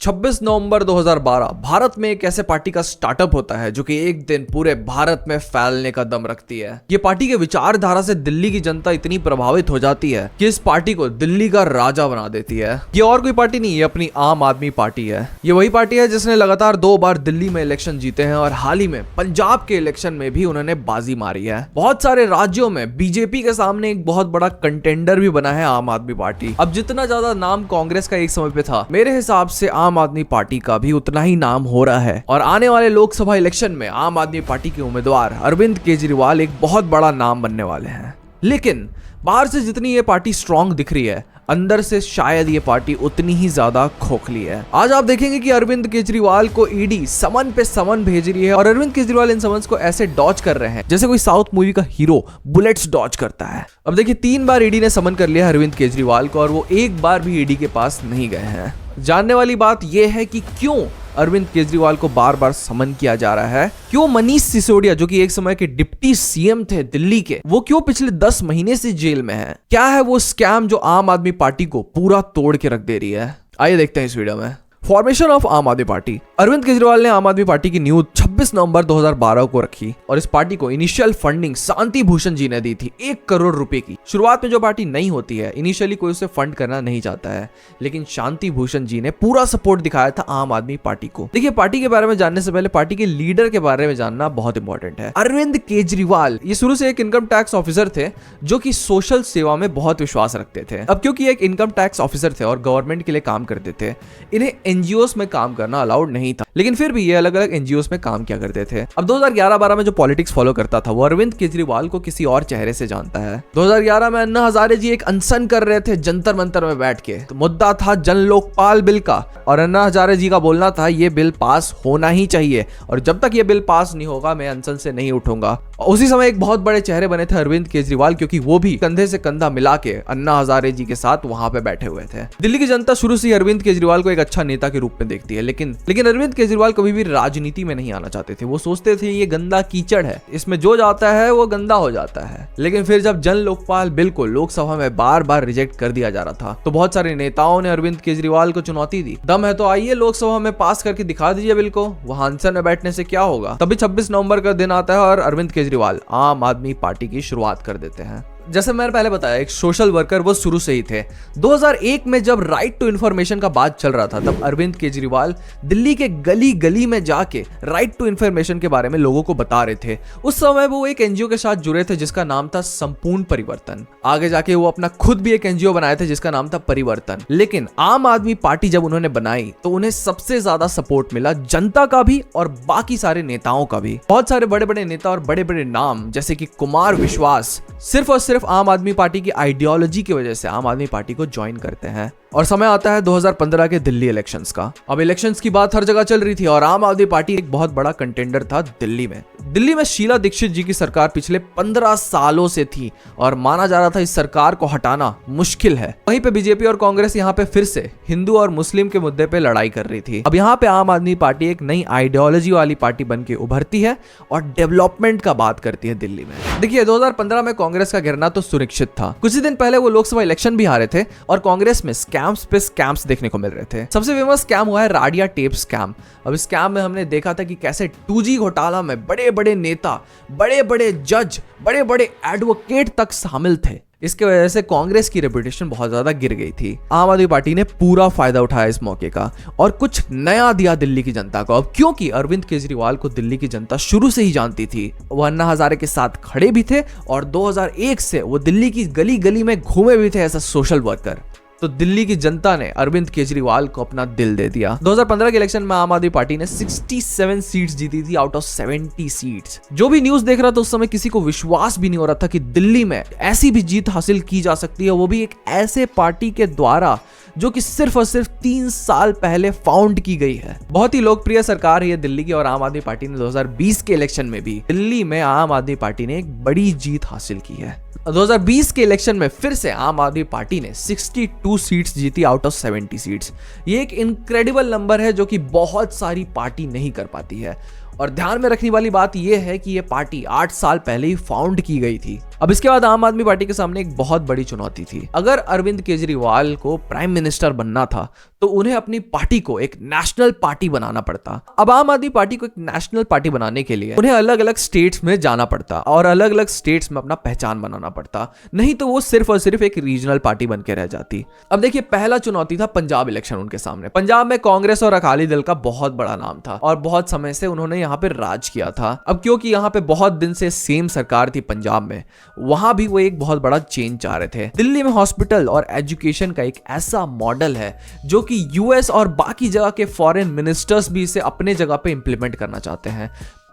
26 नवंबर 2012 भारत में एक ऐसे पार्टी का स्टार्टअप होता है जो कि एक दिन पूरे भारत में फैलने का दम रखती है। ये पार्टी के विचारधारा से दिल्ली की जनता इतनी प्रभावित हो जाती है कि इस पार्टी को दिल्ली का राजा बना देती है। ये और कोई पार्टी नहीं, ये अपनी आम आदमी पार्टी है। ये वही पार्टी है जिसने लगातार 2 बार दिल्ली में इलेक्शन जीते हैं और हाल ही में पंजाब के इलेक्शन में भी उन्होंने बाजी मारी है। बहुत सारे राज्यों में बीजेपी के सामने एक बहुत बड़ा कंटेंडर भी बना है आम आदमी पार्टी। अब जितना ज्यादा नाम कांग्रेस का एक समय पे था, मेरे हिसाब से आम आदमी पार्टी का भी उतना ही नाम हो रहा है और आने वाले लोकसभा इलेक्शन में आम आदमी पार्टी के उम्मीदवार अरविंद केजरीवाल एक बहुत बड़ा नाम बनने वाले हैं। लेकिन बाहर से जितनी ये पार्टी स्ट्रांग दिख रही है, अंदर से शायद ये पार्टी उतनी ही ज्यादा खोखली है। आज आप देखेंगे कि अरविंद केजरीवाल को ईडी समन पे समन भेज रही है और अरविंद केजरीवाल इन समन्स को ऐसे डॉज कर रहे हैं जैसे कोई साउथ मूवी का हीरो बुलेट्स डॉज करता है। अब देखिए 3 बार ईडी ने समन कर लिया अरविंद केजरीवाल को और वो एक बार भी ईडी के पास नहीं गए हैं। जानने वाली बात यह है कि क्यों अरविंद केजरीवाल को बार बार समन किया जा रहा है, क्यों मनीष सिसोदिया जो कि एक समय के डिप्टी सीएम थे दिल्ली के, वो क्यों पिछले 10 महीने से जेल में है, क्या है वो स्कैम जो आम आदमी पार्टी को पूरा तोड़ के रख दे रही है। आइए देखते हैं इस वीडियो में। फॉर्मेशन ऑफ आम आदमी पार्टी। अरविंद केजरीवाल ने आम आदमी पार्टी की न्यूज 26 नवंबर 2012 को रखी और इस पार्टी को इनिशियल फंडिंग शांति भूषण जी ने दी थी 1 करोड़ रुपए की। शुरुआत में जो पार्टी नहीं होती है, इनिशियली कोई उसे फंड करना नहीं चाहता है, लेकिन शांति भूषण जी ने पूरा सपोर्ट दिखाया था आम आदमी पार्टी को। देखिए, पार्टी के बारे में जानने से पहले पार्टी के लीडर के बारे में जानना बहुत इंपॉर्टेंट है। अरविंद केजरीवाल ये शुरू से एक इनकम टैक्स ऑफिसर थे जो कि सोशल सेवा में बहुत विश्वास रखते थे। अब क्योंकि एक इनकम टैक्स ऑफिसर थे और गवर्नमेंट के लिए काम करते थे, इन्हें एनजीओस में काम करना अलाउड नहीं था, लेकिन फिर भी ये अलग अलग एनजीओस में काम किया करते थे। अब 2011-12 में जो पॉलिटिक्स फॉलो करता था वो अरविंद केजरीवाल को किसी और चेहरे से जानता है। 2011 में अन्ना हजारे जी एक अनशन कर रहे थे जंतर मंतर में बैठ के, तो मुद्दा था जन लोकपाल बिल का और अन्ना हजारे जी का बोलना था ये बिल पास होना ही चाहिए और जब तक ये बिल पास नहीं होगा मैं अनशन से नहीं उठूंगा। उसी समय एक बहुत बड़े चेहरे बने थे अरविंद केजरीवाल, क्योंकि वो भी कंधे से कंधा मिला के अन्ना हजारे जी के साथ वहां पे बैठे हुए थे। दिल्ली की जनता शुरू से अरविंद केजरीवाल को एक अच्छा नेता के रूप में देखती है, लेकिन अरविंद केजरीवाल कभी भी राजनीति में नहीं आना चाहते थे। वो सोचते थे ये गंदा कीचड़ है, इसमें जो जाता है वो गंदा हो जाता है। लेकिन फिर जब जन लोकपाल बिल को लोकसभा में बार बार रिजेक्ट कर दिया जा रहा था, तो बहुत सारे नेताओं ने अरविंद केजरीवाल को चुनौती दी, दम है तो आइए लोकसभा में पास करके दिखा दीजिए बिल को, वहां अनशन में बैठने से क्या होगा। तभी 26 नवंबर का दिन आता है और अरविंद केजरीवाल आम आदमी पार्टी की शुरुआत कर देते हैं। जैसे मैंने पहले बताया, एक सोशल वर्कर वो शुरू से ही थे। 2001 में जब राइट टू इन्फॉर्मेशन का बात चल रहा था, तब अरविंद केजरीवाल दिल्ली के गली गली में जाके राइट टू इन्फॉर्मेशन के बारे में लोगों को बता रहे थे। उस समय वो एक एनजीओ के साथ जुड़े थे जिसका नाम था संपूर्ण परिवर्तन। आगे जाके वो अपना खुद भी एक एनजीओ बनाए थे जिसका नाम था परिवर्तन। लेकिन आम आदमी पार्टी जब उन्होंने बनाई तो उन्हें सबसे ज्यादा सपोर्ट मिला जनता का भी और बाकी सारे नेताओं का भी। बहुत सारे बड़े बड़े नेता और बड़े बड़े नाम जैसे कि कुमार विश्वास सिर्फ और सिर्फ आम आदमी पार्टी की आइडियोलॉजी की वजह से आम आदमी पार्टी को ज्वाइन करते हैं। और समय आता है 2015 के दिल्ली इलेक्शंस का। अब इलेक्शंस की बात हर जगह चल रही थी और आम आदमी पार्टी एक बहुत बड़ा कंटेंडर था दिल्ली में। दिल्ली में शीला दीक्षित जी की सरकार पिछले 15 सालों से थी और माना जा रहा था इस सरकार को हटाना मुश्किल है। वहीं पे बीजेपी और कांग्रेस यहाँ पे फिर से हिंदू और मुस्लिम के मुद्दे पे लड़ाई कर रही थी। अब यहाँ पे आम आदमी पार्टी एक नई आइडियोलॉजी वाली पार्टी बन के उभरती है और डेवलपमेंट का बात करती है दिल्ली में। देखिए 2015 में कांग्रेस का गिरना तो सुनिश्चित था। कुछ ही दिन पहले वो लोकसभा इलेक्शन भी हारे थे और कांग्रेस में स्कैम्स पे स्कैम्स देखने को मिल रहे थे। सबसे फेमस स्कैम हुआ है राडिया टेप स्कैम। अब इस स्कैम में हमने देखा था कि कैसे 2G घोटाला में बड़े बड़े नेता, बड़े बड़े जज, बड़े बड़े एडवोकेट तक शामिल थे। इसके वजह से कांग्रेस की रेपुटेशन बहुत ज्यादा गिर गई थी। आम आदमी पार्टी ने पूरा फायदा उठाया इस मौके का और कुछ नया दिया दिल्ली की जनता को। अब क्योंकि अरविंद केजरीवाल को दिल्ली की जनता शुरू से ही जानती थी, वो अन्ना हजारे के साथ खड़े भी थे और 2001 से वो दिल्ली की गली गली में घूमे भी थे एज अ सोशल वर्कर। तो दिल्ली की जनता ने अरविंद केजरीवाल को अपना दिल दे दिया। 2015 के इलेक्शन में आम आदमी पार्टी ने 67 सीट्स जीती थी आउट ऑफ 70 सीट्स। जो भी न्यूज देख रहा था उस समय किसी को विश्वास भी नहीं हो रहा था कि दिल्ली में ऐसी भी जीत हासिल की जा सकती है, वो भी एक ऐसे पार्टी के द्वारा जो कि सिर्फ और सिर्फ 3 साल पहले फाउंड की गई है। बहुत ही लोकप्रिय सरकार है ये दिल्ली की और आम आदमी पार्टी ने 2020 के इलेक्शन में भी दिल्ली में आम आदमी पार्टी ने एक बड़ी जीत हासिल की है। 2020 के इलेक्शन में फिर से आम आदमी पार्टी ने 62 सीट्स जीती आउट ऑफ 70 सीट्स। ये एक इनक्रेडिबल नंबर है जो कि बहुत सारी पार्टी नहीं कर पाती है। और ध्यान में रखने वाली बात यह है कि यह पार्टी 8 साल पहले ही फाउंड की गई थी। अब इसके बाद आम आदमी पार्टी के सामने एक बहुत बड़ी चुनौती थी। अगर अरविंद केजरीवाल को प्राइम मिनिस्टर बनना था तो उन्हें अपनी पार्टी को एक नेशनल पार्टी बनाना पड़ता। अब आम आदमी पार्टी को एक नेशनल पार्टी बनाने के लिए उन्हें अलग अलग स्टेट्स में जाना पड़ता और अलग अलग स्टेट्स में अपना पहचान बनाना पड़ता, नहीं तो वो सिर्फ और सिर्फ एक रीजनल पार्टी बन के रह जाती। अब देखिए, पहला चुनौती था पंजाब इलेक्शन उनके सामने। पंजाब में कांग्रेस और अकाली दल का बहुत बड़ा नाम था और बहुत समय से उन्होंने यहाँ पे राज किया था। अब क्योंकि यहाँ पे बहुत दिन से सेम सरकार थी पंजाब में, वहां भी वो एक बहुत बड़ा चेंज चाह रहे थे। दिल्ली में हॉस्पिटल और एजुकेशन का एक ऐसा मॉडल है जो कि यूएस और बाकी जगह के फॉरेन मिनिस्टर्स भी इसे अपने जगह पे इंप्लीमेंट करना चाहते हैं।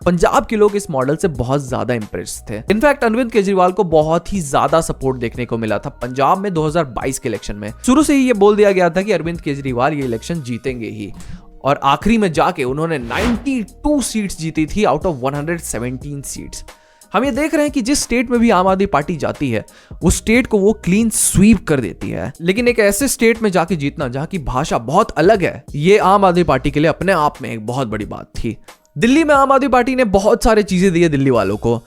पंजाब के लोग इस मॉडल से बहुत ज्यादा इंप्रेस थे। इनफैक्ट अरविंद केजरीवाल को बहुत ही ज्यादा सपोर्ट देखने को मिला था पंजाब में 2022 के इलेक्शन में। शुरू से ही ये बोल दिया गया था कि अरविंद केजरीवाल ये इलेक्शन जीतेंगे ही, और आखिरी में जाके उन्होंने 92 सीट्स जीती थी आउट ऑफ 117 सीट्स। हम ये देख रहे हैं कि जिस स्टेट में भी आम आदमी पार्टी जाती है उस स्टेट को वो क्लीन स्वीप कर देती है। लेकिन एक ऐसे स्टेट में जाके जीतना जहां की भाषा बहुत अलग है, ये आम आदमी पार्टी के लिए अपने आप में एक बहुत बड़ी बात थी। दिल्ली में आम आदमी पार्टी ने बहुत सारी चीजें दी है दिल्ली वालों को,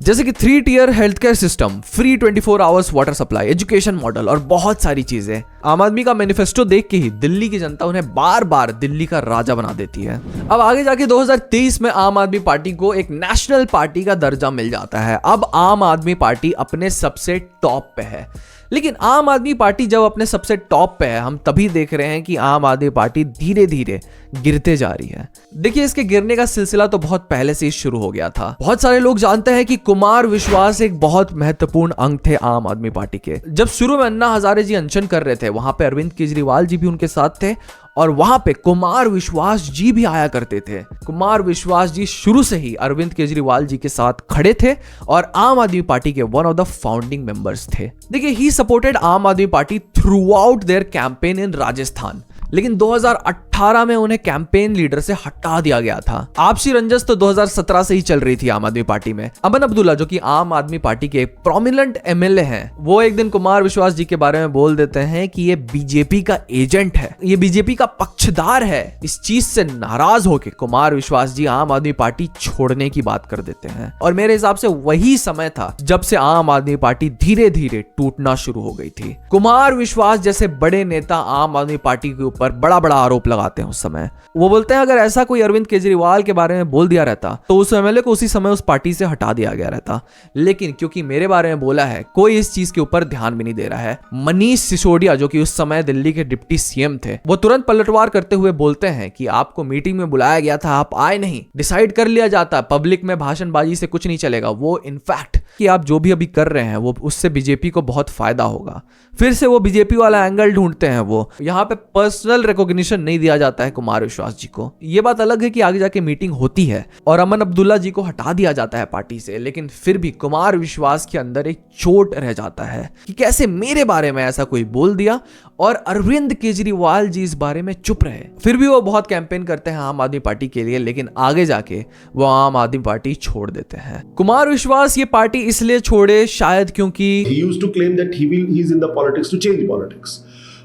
जैसे कि 3 tier health care system, free 24 hours water supply, education model और बहुत सारी चीजें। आम आदमी का मैनिफेस्टो देख के ही दिल्ली की जनता उन्हें बार बार दिल्ली का राजा बना देती है। अब आगे जाके 2023 में आम आदमी पार्टी को एक नेशनल पार्टी का दर्जा मिल जाता है। अब आम आदमी पार्टी अपने सबसे टॉप पे है। लेकिन आम आदमी पार्टी जब अपने सबसे टॉप पे है, हम तभी देख रहे हैं कि आम आदमी पार्टी धीरे धीरे गिरते जा रही है। देखिए, इसके गिरने का सिलसिला तो बहुत पहले से ही शुरू हो गया था। बहुत सारे लोग जानते हैं कि कुमार विश्वास एक बहुत महत्वपूर्ण अंग थे आम आदमी पार्टी के। जब शुरू में अन्ना हजारे जी अनशन कर रहे थे, वहां पे अरविंद केजरीवाल जी भी उनके साथ थे और वहां पे कुमार विश्वास जी भी आया करते थे। कुमार विश्वास जी शुरू से ही अरविंद केजरीवाल जी के साथ खड़े थे और आम आदमी पार्टी के one of the founding members थे। देखिए, ही सपोर्टेड आम आदमी party through out their campaign in Rajasthan, लेकिन 2018 में उन्हें कैंपेन लीडर से हटा दिया गया था। आपसी रंजस तो 2017 से ही चल रही थी आम आदमी पार्टी में। अमन अब्दुल्ला, जो कि आम आदमी पार्टी के प्रोमिनेंट एमएलए हैं, वो एक दिन कुमार विश्वास जी के बारे में बोल देते हैं कि ये बीजेपी का एजेंट है, ये बीजेपी का पक्षधार है। इस चीज से नाराज होकर कुमार विश्वास जी आम आदमी पार्टी छोड़ने की बात कर देते हैं और मेरे हिसाब से वही समय था जब से आम आदमी पार्टी धीरे धीरे टूटना शुरू हो गई थी। कुमार विश्वास जैसे बड़े नेता आम आदमी पार्टी के पर बड़ा बड़ा आरोप लगाते हैं। उस समय वो बोलते हैं अगर ऐसा कोई अरविंद केजरीवाल के बारे में बोल दिया रहता तो उस एमएलए को उसी समय उस पार्टी से हटा दिया गया रहता, लेकिन क्योंकि मेरे बारे में बोला है, कोई इस चीज के ऊपर ध्यान भी नहीं दे रहा है। मनीष सिसोदिया, जो कि उस समय दिल्ली के डिप्टी सीएम थे, वो तुरंत पलटवार करते हुए बोलते हैं कि आपको मीटिंग में बुलाया गया था, आप आए नहीं, डिसाइड कर लिया जाता, पब्लिक में भाषणबाजी से कुछ नहीं चलेगा। वो इनफैक्ट कि आप जो भी अभी कर रहे हैं वो उससे बीजेपी को बहुत फायदा होगा। फिर से वो बीजेपी वाला एंगल ढूंढते हैं। वो यहाँ पे पर्सनल रिकॉग्निशन नहीं दिया जाता है कुमार विश्वास जी को। ये बात अलग है कि आगे जाके मीटिंग होती है और अमन अब्दुल्ला जी को हटा दिया जाता है पार्टी से, लेकिन फिर भी कुमार विश्वास के अंदर एक चोट रह जाता है कि कैसे मेरे बारे में ऐसा कोई बोल दिया और अरविंद केजरीवाल जी इस बारे में चुप रहे। फिर भी वो बहुत कैंपेन करते हैं आम आदमी पार्टी के लिए, लेकिन आगे जाके वो आम आदमी पार्टी छोड़ देते हैं। कुमार विश्वास ये पार्टी इसलिए छोड़े शायद क्योंकि he used to claim that he is in the politics to change politics,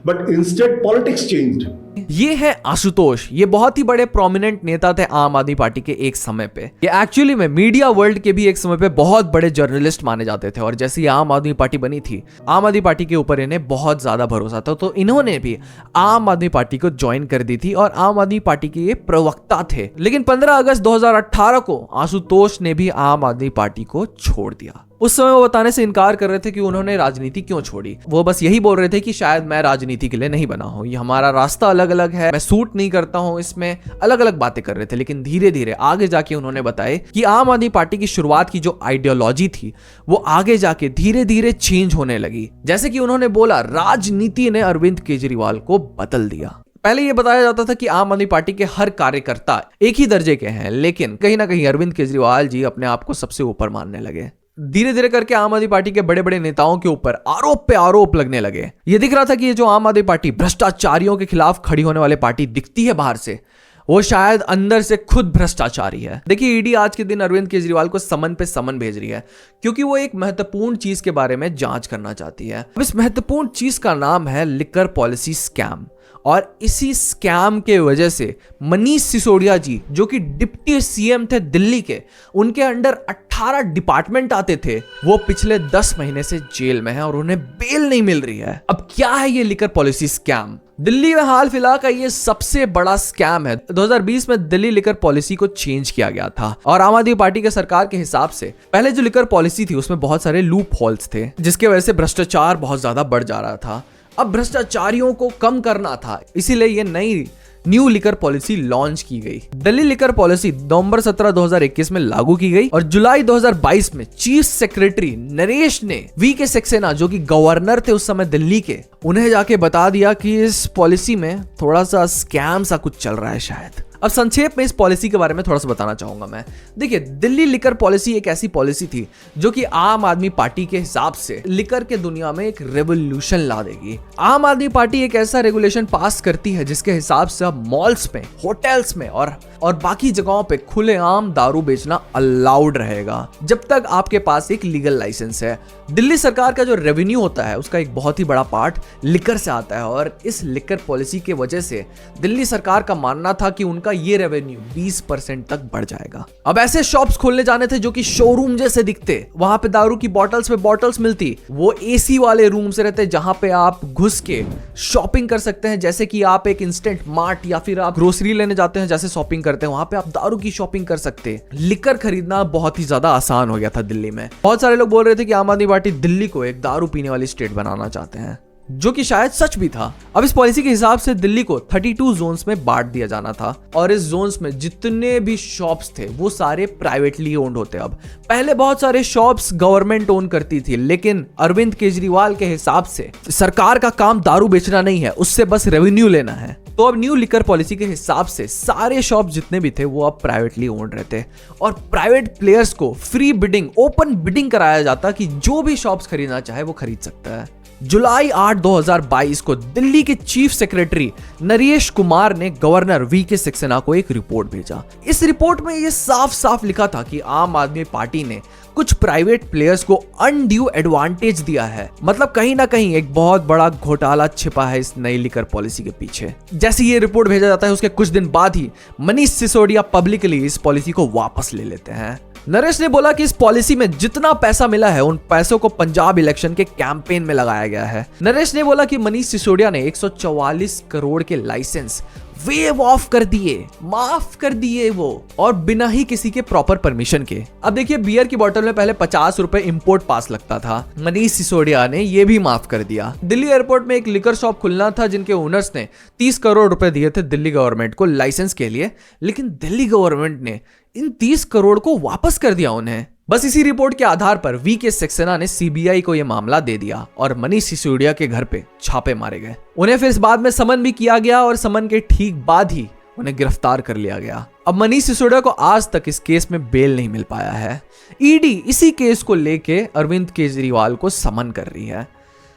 but instead politics changed him. ये है आशुतोष। ये बहुत ही बड़े प्रोमिनेंट नेता थे आम आदमी पार्टी के एक समय पे। ये एक्चुअली में मीडिया वर्ल्ड के भी एक समय पे बहुत बड़े जर्नलिस्ट माने जाते थे और जैसे ही आम आदमी पार्टी बनी थी, आम आदमी पार्टी के ऊपर इन्हें बहुत ज्यादा भरोसा था, तो इन्होंने भी आम आदमी पार्टी को ज्वाइन कर दी थी और आम आदमी पार्टी के ये प्रवक्ता थे। लेकिन 15 अगस्त 2018 को आशुतोष ने भी आम आदमी पार्टी को छोड़ दिया। उस समय वो बताने से इनकार कर रहे थे कि उन्होंने राजनीति क्यों छोड़ी। वो बस यही बोल रहे थे कि शायद मैं राजनीति के लिए नहीं बना हूं, ये हमारा रास्ता अलग अलग है, मैं सूट नहीं करता हूं इसमें, अलग अलग बातें कर रहे थे। लेकिन धीरे धीरे आगे जाके उन्होंने बताया कि आम आदमी पार्टी की शुरुआत की जो आइडियोलॉजी थी वो आगे जाके धीरे धीरे चेंज होने लगी। जैसे कि उन्होंने बोला, राजनीति ने अरविंद केजरीवाल को बदल दिया। पहले ये बताया जाता था कि आम आदमी पार्टी के हर कार्यकर्ता एक ही दर्जे के हैं, लेकिन कहीं ना कहीं अरविंद केजरीवाल जी अपने आप को सबसे ऊपर मानने लगे। धीरे धीरे करके आम आदमी पार्टी के बड़े बड़े नेताओं के ऊपर आरोप पे आरोप लगने लगे। ये दिख रहा था कि ये जो आम आदमी पार्टी भ्रष्टाचारियों के खिलाफ खड़ी होने वाली पार्टी दिखती है बाहर से, वो शायद अंदर से खुद भ्रष्टाचारी है। देखिए, ईडी आज के दिन अरविंद केजरीवाल को समन पे समन भेज रही है क्योंकि वो एक महत्वपूर्ण चीज के बारे में जांच करना चाहती है। अब इस महत्वपूर्ण चीज का नाम है लिकर पॉलिसी स्कैम और इसी स्कैम के वजह से मनीष सिसोदिया जी, जो कि डिप्टी सीएम थे दिल्ली के, उनके अंडर 18 डिपार्टमेंट आते थे, वो पिछले 10 महीने से जेल में है और उन्हें बेल नहीं मिल रही है। अब क्या है ये लिकर पॉलिसी स्कैम? दिल्ली में हाल फिलहाल का ये सबसे बड़ा स्कैम है। 2020 में दिल्ली लिकर पॉलिसी को चेंज किया गया था और आम आदमी पार्टी के सरकार के हिसाब से पहले जो लिकर पॉलिसी थी उसमें बहुत सारे लूप होल्स थे, जिसके वजह से भ्रष्टाचार बहुत ज्यादा बढ़ जा रहा था। अब भ्रष्टाचारियों को कम करना था, इसीलिए ये नई न्यू लिकर पॉलिसी लॉन्च की गई। दिल्ली लिकर पॉलिसी नवंबर 17, 2021 में लागू की गई और जुलाई 2022 में चीफ सेक्रेटरी नरेश ने वी.के. सक्सेना, जो कि गवर्नर थे उस समय दिल्ली के, उन्हें जाके बता दिया कि इस पॉलिसी में थोड़ा सा स्कैम सा कुछ चल रहा है शायद। अब संक्षेप में इस पॉलिसी के बारे में थोड़ा सा बताना चाहूंगा मैं। देखिए, दिल्ली लिकर पॉलिसी एक ऐसी पॉलिसी थी जो कि आम आदमी पार्टी के हिसाब से लिकर के दुनिया में एक रेवोल्यूशन ला देगी। आम आदमी पार्टी एक ऐसा रेगुलेशन पास करती है जिसके हिसाब से अब मॉल्स में, होटल्स में और बाकी जगहों पे खुलेआम दारू बेचना अलाउड रहेगा जब तक आपके पास एक लीगल लाइसेंस है। दिल्ली सरकार का जो रेवेन्यू होता है उसका एक बहुत ही बड़ा पार्ट लिकर से आता है और इस लिकर पॉलिसी के वजह से दिल्ली सरकार का मानना था कि उनका ये रेवेन्यू 20% तक बढ़ जाएगा। अब ऐसे शॉप्स खोलने जाने थे जो कि शोरूम जैसे दिखते, वहां पे दारू की बॉटल्स पे बॉटल्स मिलती, वो एसी वाले रूम से रहते जहां पे आप घुस के शॉपिंग कर सकते हैं, जैसे कि आप एक इंस्टेंट मार्ट या फिर आप ग्रोसरी लेने जाते हैं जैसे शॉपिंग करते हैं, वहां पे आप दारू की शॉपिंग कर सकते हैं। लिकर खरीदना बहुत ही ज्यादा आसान हो गया था दिल्ली में। बहुत सारे लोग बोल रहे थे कि आम आदमी पार्टी दिल्ली को एक दारू पीने वाली स्टेट बनाना चाहते हैं, जो कि शायद सच भी था। अब इस पॉलिसी के हिसाब से दिल्ली को 32 जोन्स में बांट दिया जाना था और इस जोन्स में जितने भी शॉप्स थे वो सारे प्राइवेटली ओन्ड होते। अब पहले बहुत सारे शॉप्स गवर्नमेंट ओन करती थी, लेकिन अरविंद केजरीवाल के हिसाब से सरकार का काम दारू बेचना नहीं है, उससे बस रेवेन्यू लेना है। तो अब न्यू लिकर पॉलिसी के हिसाब से सारे शॉप जितने भी थे वो अब प्राइवेटली ओन्ड रहते और प्राइवेट प्लेयर्स को फ्री बिडिंग, ओपन बिडिंग कराया जाता कि जो भी शॉप्स खरीदना चाहे वो खरीद सकता है। जुलाई 8, 2022 को दिल्ली के चीफ सेक्रेटरी नरेश कुमार ने गवर्नर वी.के. सक्सेना को एक रिपोर्ट भेजा। इस रिपोर्ट में यह साफ साफ लिखा था कि आम आदमी पार्टी ने कुछ प्राइवेट प्लेयर्स को अनड्यू एडवांटेज दिया है। मतलब कहीं ना कहीं एक बहुत बड़ा घोटाला छिपा है इस नई लिकर पॉलिसी के पीछे। जैसे ये रिपोर्ट भेजा जाता है उसके कुछ दिन बाद ही मनीष सिसोदिया पब्लिकली इस पॉलिसी को वापस ले लेते हैं। नरेश ने बोला कि इस पॉलिसी में जितना पैसा मिला है उन पैसों को पंजाब इलेक्शन के कैंपेन में लगाया गया है। नरेश ने बोला कि मनीष सिसोदिया ने 144 करोड़ के लाइसेंस वेव ऑफ कर दिए, माफ कर दिए वो, और बिना ही किसी के प्रॉपर परमिशन के। अब देखिए, बियर की बोतल में पहले 50 रुपए इंपोर्ट पास लगता था, मनीष सिसोदिया ने ये भी माफ कर दिया। दिल्ली एयरपोर्ट में एक लिकर शॉप खुलना था जिनके ओनर्स ने 30 करोड़ रुपए दिए थे दिल्ली गवर्नमेंट को लाइसेंस के लिए, लेकिन दिल्ली गवर्नमेंट ने इन 30 करोड़ को वापस कर दिया उन्हें। बस इसी रिपोर्ट के आधार पर वी.के. सक्सेना ने सीबीआई को यह मामला दे दिया और मनीष सिसोदिया के घर पे छापे मारे गए। उन्हें फिर इस बाद में समन भी किया गया और समन के ठीक बाद ही उन्हें गिरफ्तार कर लिया गया। अब मनीष सिसोदिया को आज तक इस केस में बेल नहीं मिल पाया है। ईडी इसी केस को लेके अरविंद केजरीवाल को समन कर रही है।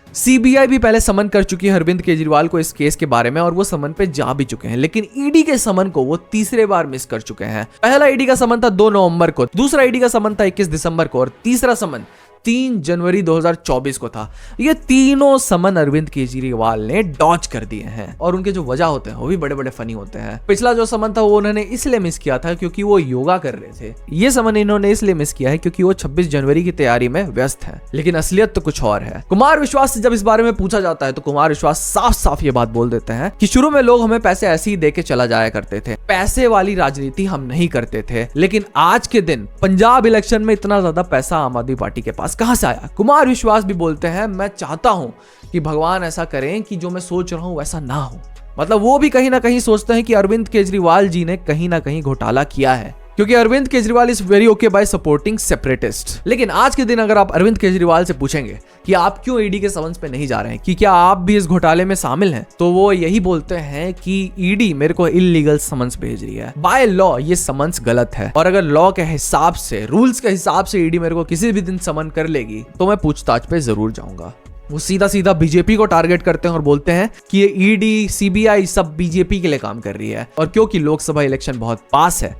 सीबीआई भी पहले समन कर चुकी है अरविंद केजरीवाल को इस केस के बारे में और वो समन पे जा भी चुके हैं, लेकिन ईडी के समन को वो तीसरे बार मिस कर चुके हैं। पहला ईडी का समन था 2 नवंबर को, दूसरा ईडी का समन था 21 दिसंबर को और तीसरा समन 3 जनवरी 2024 को था। ये तीनों समन अरविंद केजरीवाल ने डॉज कर दिए हैं और उनके जो वजह होते हैं वो भी बड़े बड़े फनी होते हैं। पिछला जो समन था वो उन्होंने इसलिए मिस किया था क्योंकि वो योगा कर रहे थे। ये समन इन्होंने इसलिए मिस किया है क्योंकि वो 26 जनवरी की तैयारी में व्यस्त है, लेकिन असलियत तो कुछ और है। कुमार विश्वास से जब इस बारे में पूछा जाता है तो कुमार विश्वास साफ साफ ये बात बोल देते हैं कि शुरू में लोग हमें पैसे ऐसे ही दे के चला जाया करते थे, पैसे वाली राजनीति हम नहीं करते थे, लेकिन आज के दिन पंजाब इलेक्शन में इतना ज्यादा पैसा आम आदमी पार्टी के पास कहां से आया। कुमार विश्वास भी बोलते हैं, मैं चाहता हूं कि भगवान ऐसा करें कि जो मैं सोच रहा हूं वैसा ना हो। मतलब वो भी कहीं ना कहीं सोचते हैं कि अरविंद केजरीवाल जी ने कहीं ना कहीं घोटाला किया है, क्योंकि Arvind Kejriwal is very okay by supporting separatist. लेकिन आज के दिन अगर आप अरविंद केजरीवाल से पूछेंगे कि आप क्यों ईडी के समन्स पे नहीं जा रहे हैं, कि क्या आप भी इस घोटाले में शामिल हैं, तो वो यही बोलते हैं कि ईडी मेरे को इलीगल समन्स भेज रही है। बाय लॉ ये समन्स गलत है और अगर लॉ के हिसाब से, रूल्स के हिसाब से ईडी मेरे को किसी भी दिन समन कर लेगी तो मैं पूछताछ पे जरूर जाऊंगा। वो सीधा सीधा बीजेपी को टारगेट करते हैं और बोलते हैं कि ये ईडी, सीबीआई सब बीजेपी के लिए काम कर रही है और क्योंकि लोकसभा इलेक्शन बहुत पास है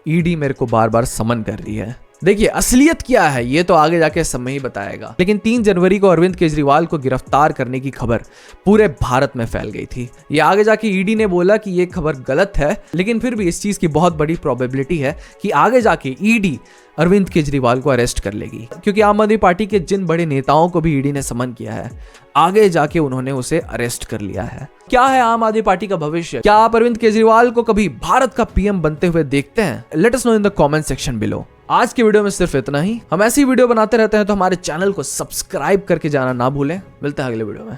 ईडी मेरे को बार बार समन कर रही है। देखिए असलियत क्या है ये तो आगे जाके समय ही बताएगा, लेकिन 3 जनवरी को अरविंद केजरीवाल को गिरफ्तार करने की खबर पूरे भारत में फैल गई थी। ये आगे जाके ईडी ने बोला कि ये खबर गलत है, लेकिन फिर भी इस चीज की बहुत बड़ी प्रोबेबिलिटी है कि आगे जाके ईडी अरविंद केजरीवाल को अरेस्ट कर लेगी, क्योंकि आम आदमी पार्टी के जिन बड़े नेताओं को भी ईडी ने समन किया है आगे जाके उन्होंने उसे अरेस्ट कर लिया है। क्या है आम आदमी पार्टी का भविष्य? क्या आप अरविंद केजरीवाल को कभी भारत का पीएम बनते हुए देखते हैं? Let us know in the comment section below. आज के वीडियो में सिर्फ इतना ही। हम ऐसी वीडियो बनाते रहते हैं, तो हमारे चैनल को सब्सक्राइब करके जाना ना भूलें। मिलते हैं अगले वीडियो में।